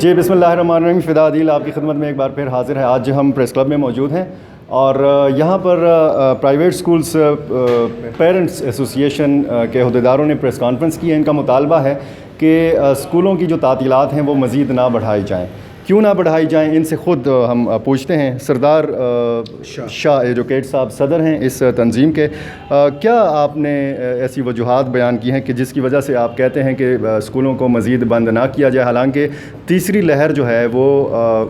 جی بسم اللہ الرحمن الرحیم. فدا عدیل آپ کی خدمت میں ایک بار پھر حاضر ہے. آج ہم پریس کلب میں موجود ہیں اور یہاں پر پرائیویٹ سکولز پیرنٹس ایسوسیشن کے عہدیداروں نے پریس کانفرنس کی ہے. ان کا مطالبہ ہے کہ اسکولوں کی جو تعطیلات ہیں وہ مزید نہ بڑھائی جائیں. کیوں نہ بڑھائی جائیں ان سے خود ہم پوچھتے ہیں. سردار شاہ ایجوکیٹ صاحب صدر ہیں اس تنظیم کے. کیا آپ نے ایسی وجوہات بیان کی ہیں کہ جس کی وجہ سے آپ کہتے ہیں کہ اسکولوں کو مزید بند نہ کیا جائے، حالانکہ تیسری لہر جو ہے وہ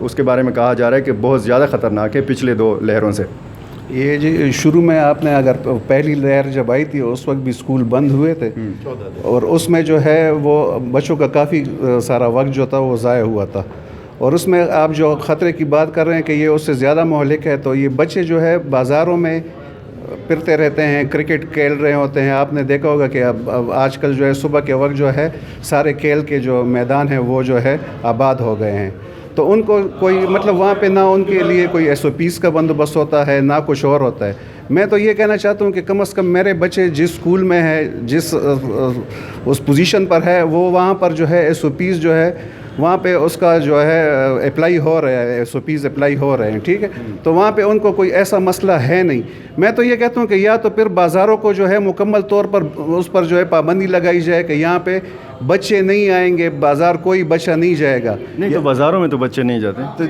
اس کے بارے میں کہا جا رہا ہے کہ بہت زیادہ خطرناک ہے پچھلے 2 لہروں سے؟ یہ جی شروع میں آپ نے اگر پہلی لہر جب آئی تھی اس وقت بھی اسکول بند ہوئے تھے اور اس میں جو ہے وہ بچوں کا کافی سارا وقت جو تھا وہ ضائع ہوا تھا. اور اس میں آپ جو خطرے کی بات کر رہے ہیں کہ یہ اس سے زیادہ مہلک ہے، تو یہ بچے جو ہے بازاروں میں پھرتے رہتے ہیں، کرکٹ کھیل رہے ہوتے ہیں. آپ نے دیکھا ہوگا کہ اب آج کل جو ہے صبح کے وقت جو ہے سارے کھیل کے جو میدان ہیں وہ جو ہے آباد ہو گئے ہیں. تو ان کو کوئی مطلب وہاں پہ نہ ان کے لیے کوئی ایس او پیز کا بندوبست ہوتا ہے نہ کچھ اور ہوتا ہے. میں تو یہ کہنا چاہتا ہوں کہ کم از کم میرے بچے جس اسکول میں ہے، جس اس پوزیشن پر ہے، وہ وہاں پر جو ہے ایس او پیز جو ہے وہاں پہ اس کا جو ہے اپلائی ہو رہا ہے، ایس او پیز اپلائی ہو رہے ہیں. ٹھیک ہے، تو وہاں پہ ان کو کوئی ایسا مسئلہ ہے نہیں. میں تو یہ کہتا ہوں کہ یا تو پھر بازاروں کو جو ہے مکمل طور پر اس پر جو ہے پابندی لگائی جائے کہ یہاں پہ بچے نہیں آئیں گے، بازار کوئی بچہ نہیں جائے گا. نہیں تو بازاروں میں تو بچے نہیں جاتے،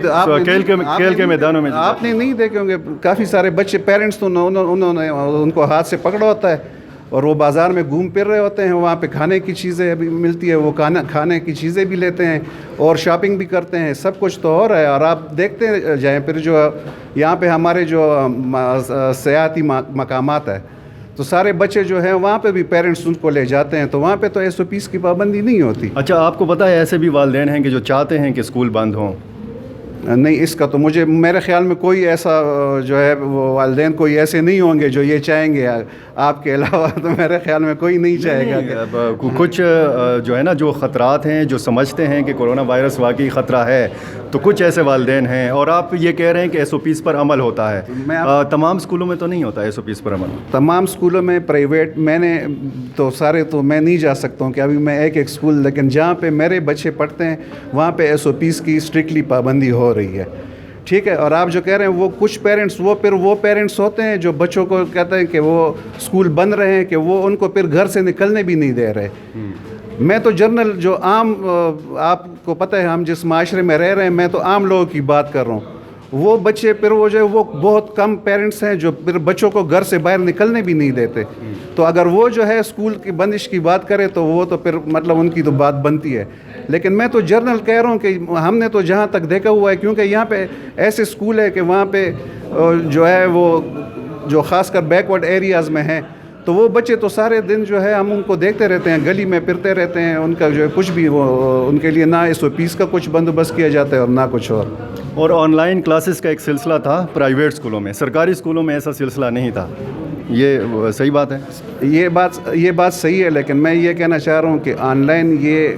کھیل کے میدانوں میں آپ نے نہیں دیکھے ہوں گے کافی سارے بچے پیرنٹس تو انہوں نے ان کو ہاتھ سے پکڑا ہوتا ہے اور وہ بازار میں گھوم پھر رہے ہوتے ہیں. وہاں پہ کھانے کی چیزیں بھی ملتی ہے، وہ کھانے کی چیزیں بھی لیتے ہیں اور شاپنگ بھی کرتے ہیں. سب کچھ تو ہو رہا ہے. اور آپ دیکھتے جائیں پھر جو یہاں پہ ہمارے جو سیاحتی مقامات ہے تو سارے بچے جو ہیں وہاں پہ بھی پیرنٹس ان کو لے جاتے ہیں، تو وہاں پہ تو ایس او پیز کی پابندی نہیں ہوتی. اچھا، آپ کو پتہ ہے ایسے بھی والدین ہیں کہ جو چاہتے ہیں کہ اسکول بند ہوں؟ نہیں، اس کا تو میرے خیال میں کوئی ایسا جو ہے وہ والدین کوئی ایسے نہیں ہوں گے جو یہ چاہیں گے. آپ کے علاوہ تو میرے خیال میں کوئی نہیں چاہے گا. کچھ جو ہے نا جو خطرات ہیں، جو سمجھتے ہیں کہ کورونا وائرس واقعی خطرہ ہے، تو کچھ ایسے والدین ہیں. اور آپ یہ کہہ رہے ہیں کہ ایس او پیز پر عمل ہوتا ہے. تمام اسکولوں میں تو نہیں ہوتا ایس او پیز پر عمل. تمام اسکولوں میں پرائیویٹ میں نے تو سارے تو میں نہیں جا سکتا ہوں کہ ابھی میں ایک اسکول، لیکن جہاں پہ میرے بچے پڑھتے ہیں وہاں پہ ایس او پیز کی اسٹرکٹلی پابندی ہو رہی ہے. ٹھیک ہے، اور آپ جو کہہ رہے ہیں وہ کچھ پیرنٹس وہ پیرنٹس ہوتے ہیں جو بچوں کو کہتے ہیں کہ وہ اسکول بند رہے ہیں کہ وہ ان کو پھر گھر سے نکلنے بھی نہیں دے رہے. میں تو جنرل جو عام، آپ کو پتہ ہے ہم جس معاشرے میں رہ رہے ہیں، میں تو عام لوگوں کی بات کر رہا ہوں. وہ بچے پھر وہ جو ہے وہ بہت کم پیرنٹس ہیں جو پھر بچوں کو گھر سے باہر نکلنے بھی نہیں دیتے. تو اگر وہ جو ہے اسکول کی بندش کی بات کرے تو وہ تو پھر مطلب ان کی تو بات بنتی ہے. لیکن میں تو جنرل کہہ رہا ہوں کہ ہم نے تو جہاں تک دیکھا ہوا ہے، کیونکہ یہاں پہ ایسے اسکول ہے کہ وہاں پہ جو ہے وہ جو خاص کر بیکورڈ ایریاز میں ہیں، تو وہ بچے تو سارے دن جو ہے ہم ان کو دیکھتے رہتے ہیں، گلی میں پھرتے رہتے ہیں. ان کا جو ہے کچھ بھی وہ ان کے لیے نہ ایس او پیز کا کچھ بندوبست کیا جاتا ہے اور نہ کچھ اور. اور آن لائن کلاسز کا ایک سلسلہ تھا پرائیویٹ اسکولوں میں، سرکاری اسکولوں میں ایسا سلسلہ نہیں تھا. یہ صحیح بات ہے؟ یہ بات صحیح ہے، لیکن میں یہ کہنا چاہ رہا ہوں کہ آن لائن یہ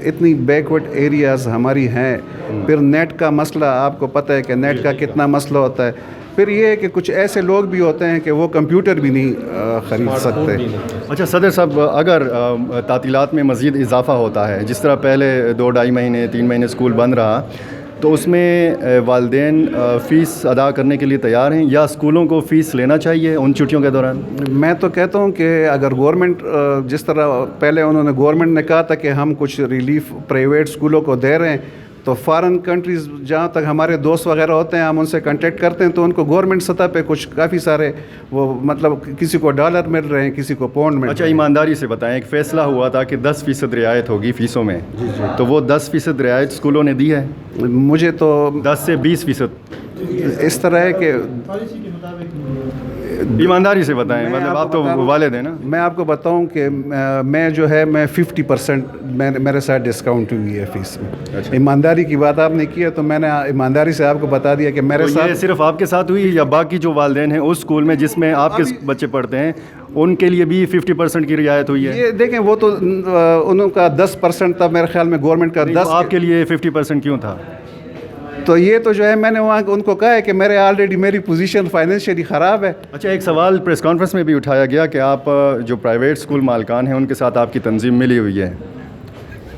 اتنی بیکورڈ ایریاز ہماری ہیں. پھر نیٹ کا مسئلہ آپ کو پتہ ہے کہ نیٹ کا کتنا مسئلہ ہوتا ہے. پھر یہ ہے کہ کچھ ایسے لوگ بھی ہوتے ہیں کہ وہ کمپیوٹر بھی نہیں خرید سکتے. اچھا صدر صاحب، اگر تعطیلات میں مزید اضافہ ہوتا ہے، جس طرح پہلے 2-2.5 مہینے 3 مہینے اسکول بند رہا، تو اس میں والدین فیس ادا کرنے کے لیے تیار ہیں یا اسکولوں کو فیس لینا چاہیے ان چھٹیوں کے دوران؟ میں تو کہتا ہوں کہ اگر گورنمنٹ جس طرح پہلے گورنمنٹ نے کہا تھا کہ ہم کچھ ریلیف پرائیویٹ اسکولوں کو دے رہے ہیں، تو فارن کنٹریز جہاں تک ہمارے دوست وغیرہ ہوتے ہیں ہم ان سے کنٹیکٹ کرتے ہیں، تو ان کو گورنمنٹ سطح پہ کچھ کافی سارے وہ مطلب کسی کو $1 مل رہے ہیں، کسی کو پاؤنڈ مل. اچھا، ایمانداری سے بتائیں، ایک فیصلہ ہوا تھا کہ 10% رعایت ہوگی فیسوں میں، تو وہ 10% رعایت اسکولوں نے دی ہے؟ مجھے تو 10 سے 20% اس طرح ہے کہ ایمانداری سے بتائیں، مطلب آپ تو والد ہیں نا. میں آپ کو بتاؤں کہ میں جو ہے 50% میرے ساتھ ڈسکاؤنٹ ہوئی ہے فیس میں. ایمانداری کی بات آپ نے کی ہے تو میں نے ایمانداری سے آپ کو بتا دیا کہ میرے ساتھ. یہ صرف آپ کے ساتھ ہوئی یا باقی جو والدین ہیں اس اسکول میں جس میں آپ کے بچے پڑھتے ہیں ان کے لیے بھی 50% کی رعایت ہوئی ہے؟ یہ دیکھیں وہ تو انہوں کا 10% تھا میرے خیال میں گورنمنٹ کا 10. آپ کے لیے 50% کیوں تھا؟ تو یہ تو جو ہے میں نے وہاں ان کو کہا ہے کہ میری پوزیشن فائنینشیلی خراب ہے. اچھا، ایک سوال پریس کانفرنس میں بھی اٹھایا گیا کہ آپ جو پرائیویٹ اسکول مالکان ہیں ان کے ساتھ آپ کی تنظیم ملی ہوئی ہے.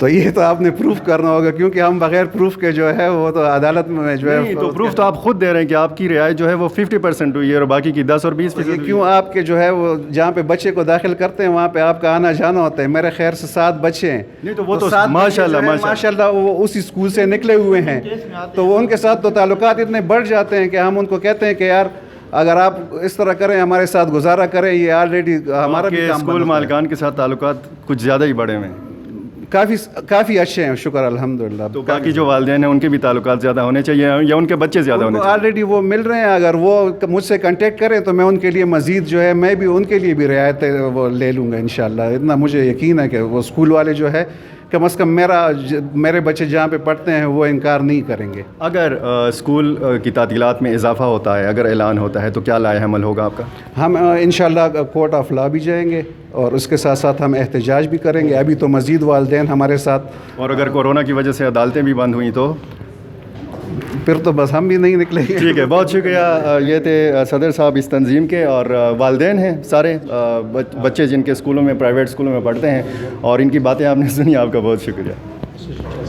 تو یہ تو آپ نے پروف کرنا ہوگا، کیونکہ ہم بغیر پروف کے جو ہے وہ تو عدالت میں جو ہے تو پروف تو آپ خود دے رہے ہیں کہ آپ کی رعایت جو ہے وہ 50% ہوئی ہے اور باقی کی 10 اور 20%. کیوں آپ کے جو ہے وہ جہاں پہ بچے کو داخل کرتے ہیں وہاں پہ آپ کا آنا جانا ہوتا ہے. میرے خیر سے 7 بچے ہیں. نہیں تو وہ تو سات ماشاء اللہ ماشاء اللہ وہ اسی اسکول سے نکلے ہوئے ہیں، تو وہ ان کے ساتھ تو تعلقات اتنے بڑھ جاتے ہیں کہ ہم ان کو کہتے ہیں کہ یار اگر آپ اس طرح کریں ہمارے ساتھ گزارا کریں، یہ آلریڈی ہمارا بھی کام اسکول مالکان کے ساتھ تعلقات کچھ زیادہ ہی بڑے ہوئے ہیں. کافی اچھے ہیں، شکر الحمدللہ. تو باقی جو والدین ہیں ان کے بھی تعلقات زیادہ ہونے چاہیے یا ان کے بچے زیادہ ہونے چاہیے؟ آلریڈی وہ مل رہے ہیں، اگر وہ مجھ سے کنٹیکٹ کریں تو میں ان کے لیے مزید جو ہے میں بھی ان کے لیے بھی رعایتیں وہ لے لوں گا انشاءاللہ. اتنا مجھے یقین ہے کہ وہ اسکول والے جو ہے کم از کم میرے بچے جہاں پہ پڑھتے ہیں وہ انکار نہیں کریں گے. اگر اسکول کی تعطیلات میں اضافہ ہوتا ہے، اگر اعلان ہوتا ہے تو کیا لائحہ عمل ہوگا آپ کا؟ ہم انشاءاللہ کورٹ آف لا بھی جائیں گے اور اس کے ساتھ ساتھ ہم احتجاج بھی کریں گے. ابھی تو مزید والدین ہمارے ساتھ، اور اگر کورونا کی وجہ سے عدالتیں بھی بند ہوئیں تو پھر تو بس ہم بھی نہیں نکلیں گے. ٹھیک ہے، بہت شکریہ. یہ تھے صدر صاحب اس تنظیم کے، اور والدین ہیں سارے بچے جن کے اسکولوں میں پرائیویٹ اسکولوں میں پڑھتے ہیں، اور ان کی باتیں آپ نے سنی. آپ کا بہت شکریہ.